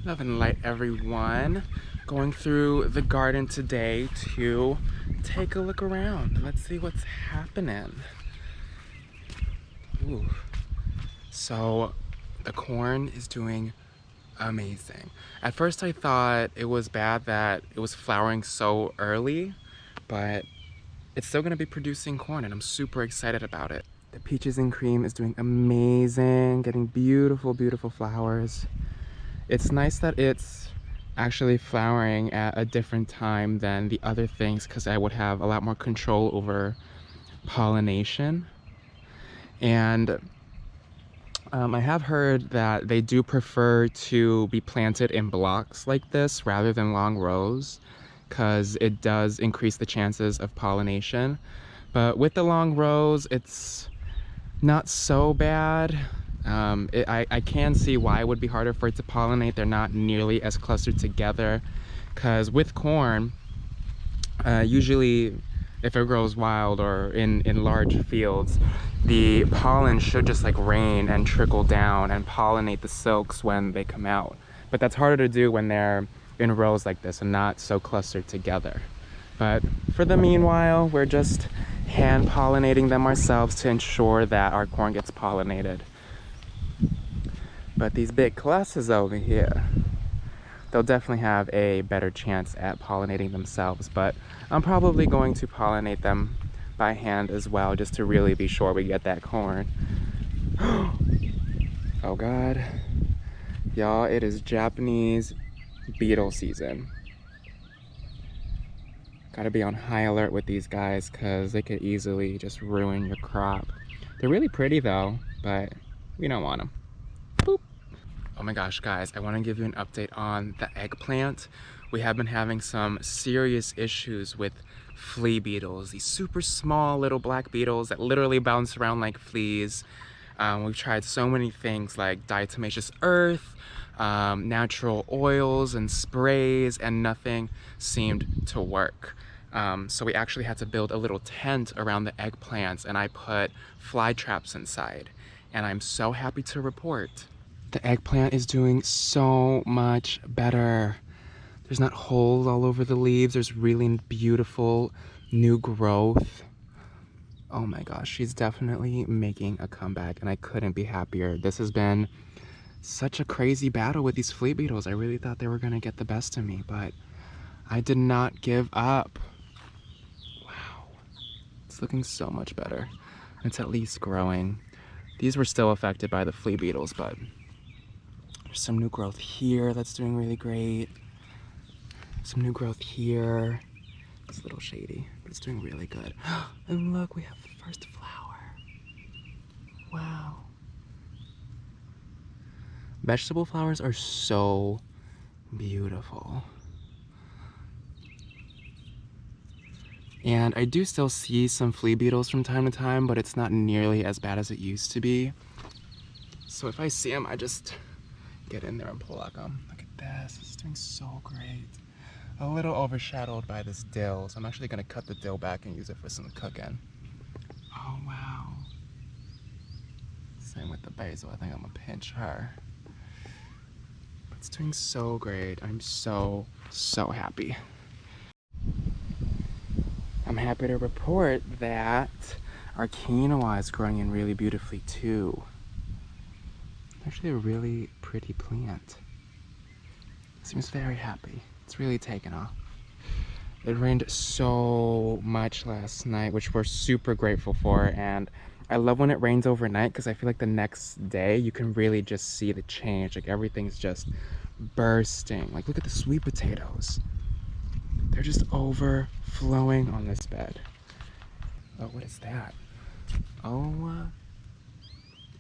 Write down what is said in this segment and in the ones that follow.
Love and light, everyone. Going through the garden today to take a look around. Let's see what's happening. Ooh. So the corn is doing amazing. At first I thought it was bad that it was flowering so early, but it's still gonna be producing corn and I'm super excited about it. The peaches and cream is doing amazing, getting beautiful, beautiful flowers. It's nice that it's actually flowering at a different time than the other things because I would have a lot more control over pollination. And I have heard that they do prefer to be planted in blocks like this rather than long rows because it does increase the chances of pollination. But with the long rows, it's not so bad. I can see why it would be harder for it to pollinate. They're not nearly as clustered together because with corn, usually if it grows wild or in large fields, the pollen should just like rain and trickle down and pollinate the silks when they come out. But that's harder to do when they're in rows like this and not so clustered together. But for the meanwhile, we're just hand pollinating them ourselves to ensure that our corn gets pollinated. But these big classes over here, they'll definitely have a better chance at pollinating themselves, but I'm probably going to pollinate them by hand as well, just to really be sure we get that corn. Oh God. Y'all, it is Japanese beetle season. Gotta be on high alert with these guys because they could easily just ruin your crop. They're really pretty though, but we don't want them. Boop. Oh my gosh, guys, I want to give you an update on the eggplant. We have been having some serious issues with flea beetles, these super small little black beetles that literally bounce around like fleas. We've tried so many things like diatomaceous earth, natural oils and sprays, and nothing seemed to work. So we actually had to build a little tent around the eggplants, and I put fly traps inside. And I'm so happy to report the eggplant is doing so much better. There's not holes all over the leaves. There's really beautiful new growth. Oh my gosh, she's definitely making a comeback and I couldn't be happier. This has been such a crazy battle with these flea beetles. I really thought they were gonna get the best of me, but I did not give up. Wow, it's looking so much better. It's at least growing. These were still affected by the flea beetles, but there's some new growth here that's doing really great. Some new growth here. It's a little shady, but it's doing really good. And look, we have the first flower. Wow. Vegetable flowers are so beautiful. And I do still see some flea beetles from time to time, but it's not nearly as bad as it used to be. So if I see them, I just get in there and pluck them. Look at this, it's doing so great. A little overshadowed by this dill, so I'm actually gonna cut the dill back and use it for some cooking. Oh wow. Same with the basil, I think I'm gonna pinch her. But it's doing so great. I'm so happy. I'm happy to report that our quinoa is growing in really beautifully too. Actually a really pretty plant. Seems very happy. It's really taken off. It rained so much last night, which we're super grateful for, and I love when it rains overnight because I feel like the next day you can really just see the change. Like everything's just bursting. Like look at the sweet potatoes. They're just overflowing on this bed. Oh, what is that? Oh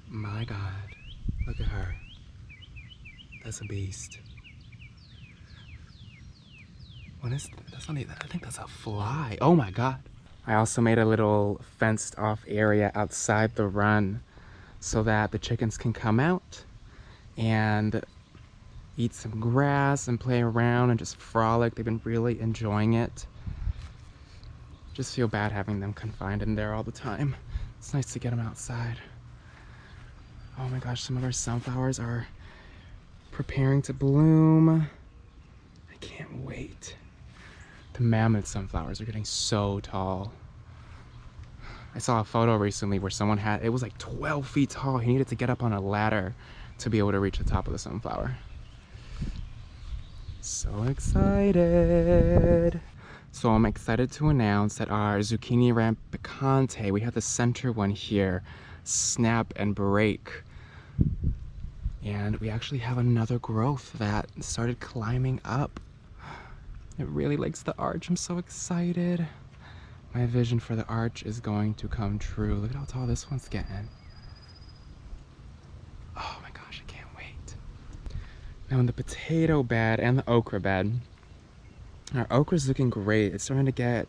my God. Look at her. That's a beast. What is that? That's not even, I think that's a fly. Oh my God. I also made a little fenced off area outside the run so that the chickens can come out and eat some grass and play around and just frolic. They've been really enjoying it. Just feel bad having them confined in there all the time. It's nice to get them outside. Oh my gosh, some of our sunflowers are preparing to bloom. I can't wait. The mammoth sunflowers are getting so tall. I saw a photo recently where someone it was like 12 feet tall. He needed to get up on a ladder to be able to reach the top of the sunflower. So excited. So I'm excited to announce that our zucchini rampicante, we have the center one here, snap and break. And we actually have another growth that started climbing up. It really likes the arch. I'm so excited. My vision for the arch is going to come true. Look at how tall this one's getting. Oh my gosh, I can't wait. Now in the potato bed and the okra bed, our okra's looking great. It's starting to get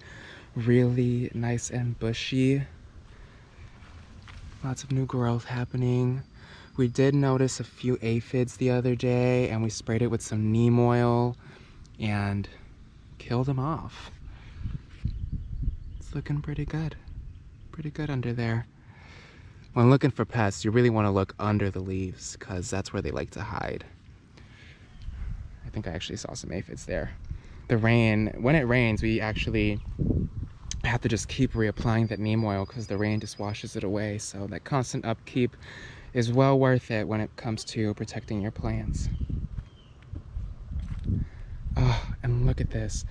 really nice and bushy. Lots of new growth happening. We did notice a few aphids the other day, and we sprayed it with some neem oil and killed them off. It's looking pretty good. Pretty good under there. When looking for pests, you really want to look under the leaves because that's where they like to hide. I think I actually saw some aphids there. The rain, when it rains, we actually have to just keep reapplying that neem oil because the rain just washes it away. So that constant upkeep is well worth it when it comes to protecting your plants. Oh, and look at this.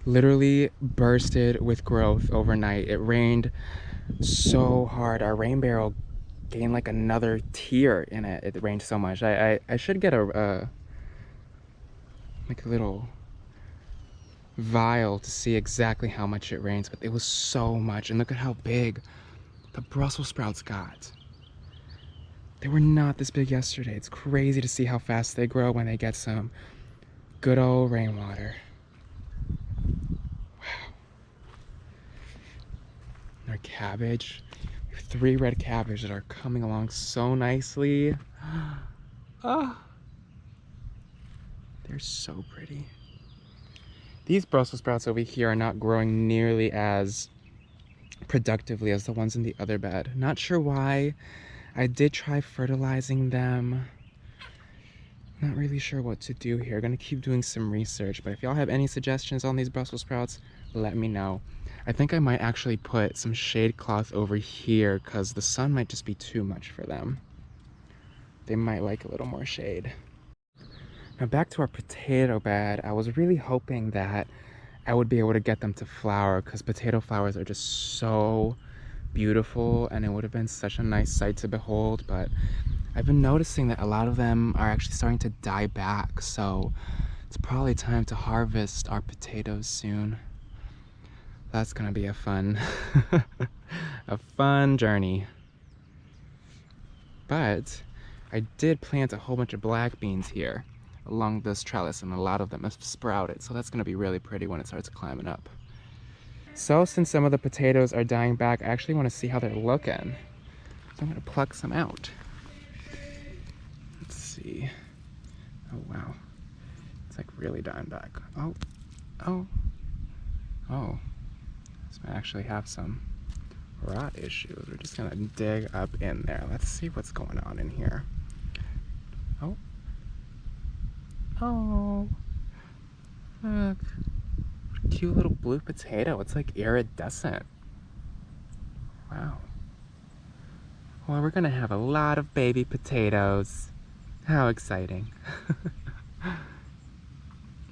Literally bursted with growth overnight. It rained so hard. Our rain barrel gained like another tier in it. It rained so much. I should get a like a little vial to see exactly how much it rains, but it was so much. And look at how big the Brussels sprouts got. They were not this big yesterday. It's crazy to see how fast they grow when they get some good old rainwater. Wow. Our cabbage. We have 3 red cabbage that are coming along so nicely. Oh, they're so pretty. These Brussels sprouts over here are not growing nearly as productively as the ones in the other bed. Not sure why. I did try fertilizing them. Not really sure what to do here. Gonna keep doing some research, but if y'all have any suggestions on these Brussels sprouts, let me know. I think I might actually put some shade cloth over here because the sun might just be too much for them. They might like a little more shade. Now back to our potato bed. I was really hoping that I would be able to get them to flower because potato flowers are just so beautiful and it would have been such a nice sight to behold, but I've been noticing that a lot of them are actually starting to die back, so it's probably time to harvest our potatoes soon. That's gonna be a fun a fun journey. But I did plant a whole bunch of black beans here along this trellis, and a lot of them have sprouted, so that's gonna be really pretty when it starts climbing up. So since some of the potatoes are dying back, I actually want to see how they're looking. So I'm gonna pluck some out. Let's see. Oh wow, it's like really dying back. Oh. This might actually have some rot issues. We're just gonna dig up in there. Let's see what's going on in here. Oh, look. What a cute little blue potato. It's like iridescent. Wow. Well, we're gonna have a lot of baby potatoes. How exciting.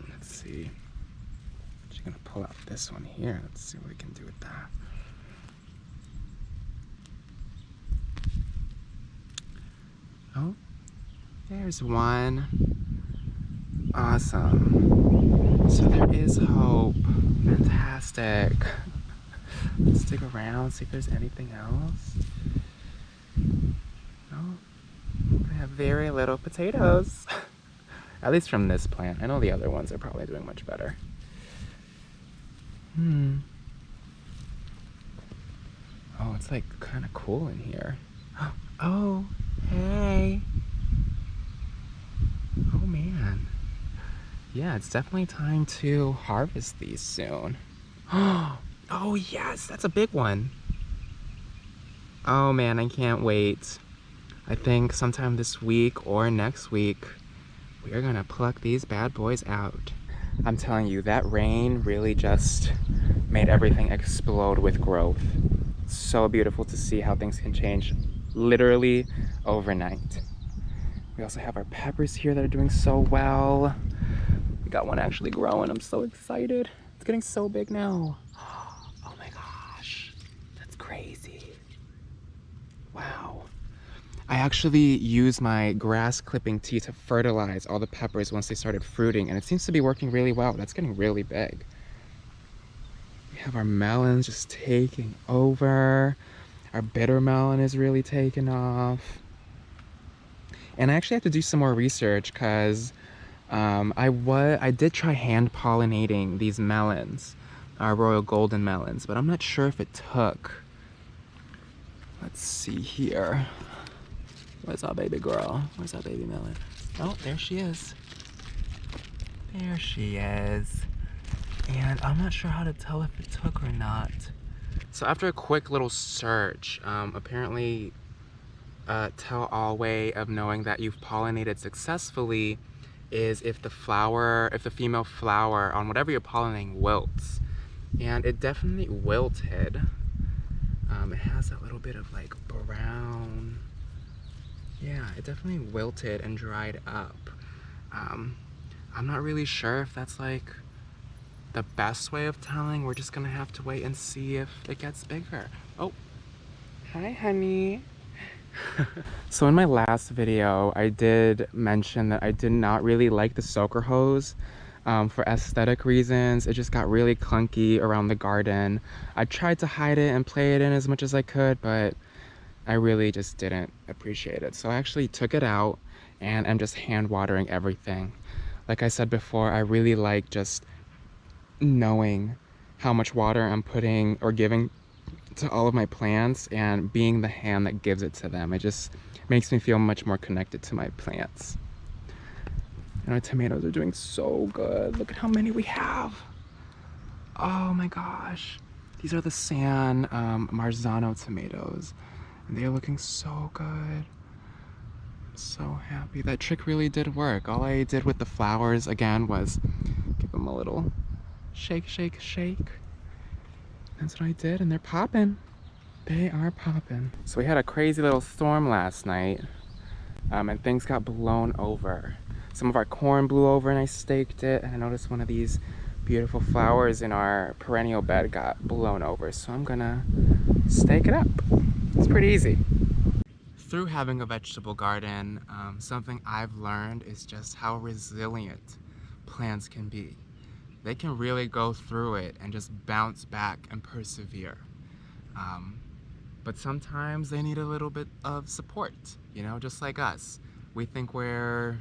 Let's see. I'm just gonna pull out this one here. Let's see what we can do with that. Oh, there's one. Awesome. So there is hope. Fantastic. Let's stick around, see if there's anything else. No, I have very little potatoes. At least from this plant. I know the other ones are probably doing much better. Oh, it's like kind of cool in here. Oh, hey. Oh man. Yeah, it's definitely time to harvest these soon. Oh yes, that's a big one. Oh man, I can't wait. I think sometime this week or next week we're gonna pluck these bad boys out. I'm telling you, that rain really just made everything explode with growth. So beautiful to see how things can change literally overnight. We also have our peppers here that are doing so well. We got one actually growing. I'm so excited. It's getting so big now. Oh my gosh, that's crazy. Wow. I actually used my grass clipping tea to fertilize all the peppers once they started fruiting, and it seems to be working really well. That's getting really big. We have our melons just taking over. Our bitter melon is really taking off. And I actually have to do some more research because I did try hand pollinating these melons, our royal golden melons, but I'm not sure if it took. Let's see here. Where's our baby girl? Where's our baby melon? Oh, there she is. There she is. And I'm not sure how to tell if it took or not. So after a quick little search, apparently tell-all way of knowing that you've pollinated successfully is if the female flower on whatever you're pollinating wilts. And it definitely wilted. It has that little bit of like brown. Yeah, it definitely wilted and dried up. I'm not really sure if that's like the best way of telling. We're just gonna have to wait and see if it gets bigger. Oh, hi honey. So in my last video, I did mention that I did not really like the soaker hose for aesthetic reasons. It just got really clunky around the garden. I tried to hide it and play it in as much as I could, but I really just didn't appreciate it. So I actually took it out and I'm just hand watering everything. Like I said before, I really like just knowing how much water I'm putting or giving to all of my plants and being the hand that gives it to them. It just makes me feel much more connected to my plants. And our tomatoes are doing so good. Look at how many we have. Oh my gosh. These are the San Marzano tomatoes. And they're looking so good. I'm so happy. That trick really did work. All I did with the flowers again was give them a little shake, shake, shake. That's what I did, and they're popping. They are popping. So we had a crazy little storm last night, and things got blown over. Some of our corn blew over and I staked it, and I noticed one of these beautiful flowers in our perennial bed got blown over. So I'm gonna stake it up. It's pretty easy. Through having a vegetable garden, something I've learned is just how resilient plants can be. They can really go through it and just bounce back and persevere. But sometimes they need a little bit of support, you know, just like us. We think we're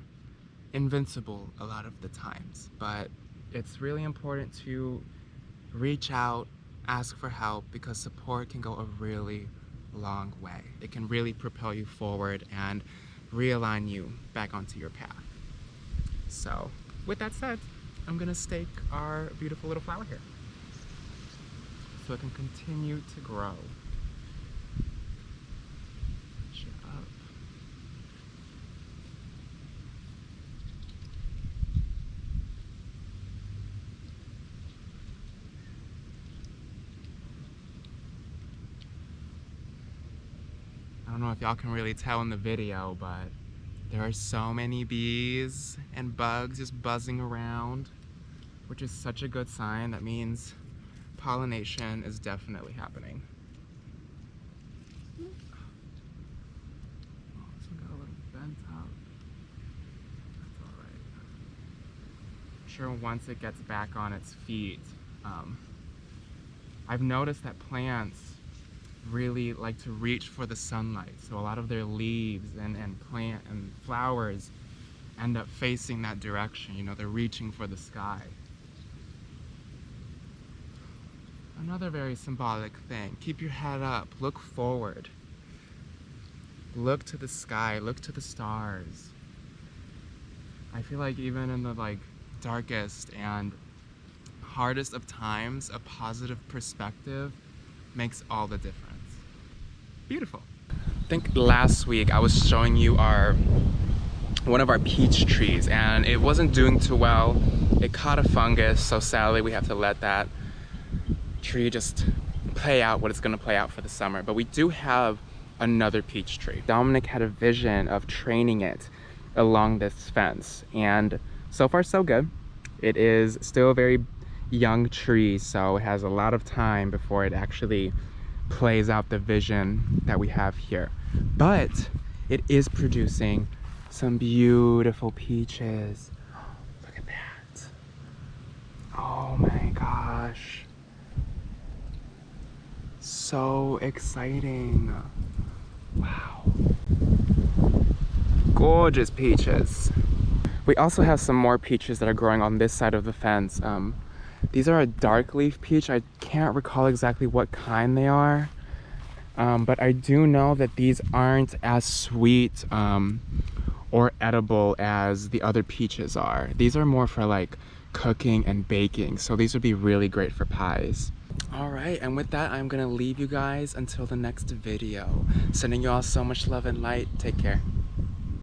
invincible a lot of the times, but it's really important to reach out, ask for help, because support can go a really long way. It can really propel you forward and realign you back onto your path. So with that said, I'm gonna stake our beautiful little flower here so it can continue to grow. Shut up. I don't know if y'all can really tell in the video, but there are so many bees and bugs just buzzing around, which is such a good sign. That means pollination is definitely happening. Oh, this one got a little bent up. That's all right. I'm sure once it gets back on its feet, I've noticed that plants really like to reach for the sunlight. So a lot of their leaves and plant and flowers end up facing that direction. You know, they're reaching for the sky. Another very symbolic thing, keep your head up, look forward. Look to the sky, look to the stars. I feel like even in the darkest and hardest of times, a positive perspective makes all the difference. Beautiful. I think last week I was showing you our one of our peach trees, and it wasn't doing too well. It caught a fungus, so sadly we have to let that tree just play out what it's gonna play out for the summer. But we do have another peach tree. Dominic had a vision of training it along this fence, and so far so good. It is still a very young tree, so it has a lot of time before it actually plays out the vision that we have here. But it is producing some beautiful peaches. Look at that. Oh my gosh. So exciting. Wow. Gorgeous peaches. We also have some more peaches that are growing on this side of the fence. These are a dark leaf peach. I can't recall exactly what kind they are. But I do know that these aren't as sweet or edible as the other peaches are. These are more for like cooking and baking, so these would be really great for pies. All right, and with that, I'm gonna leave you guys until the next video. Sending you all so much love and light. Take care.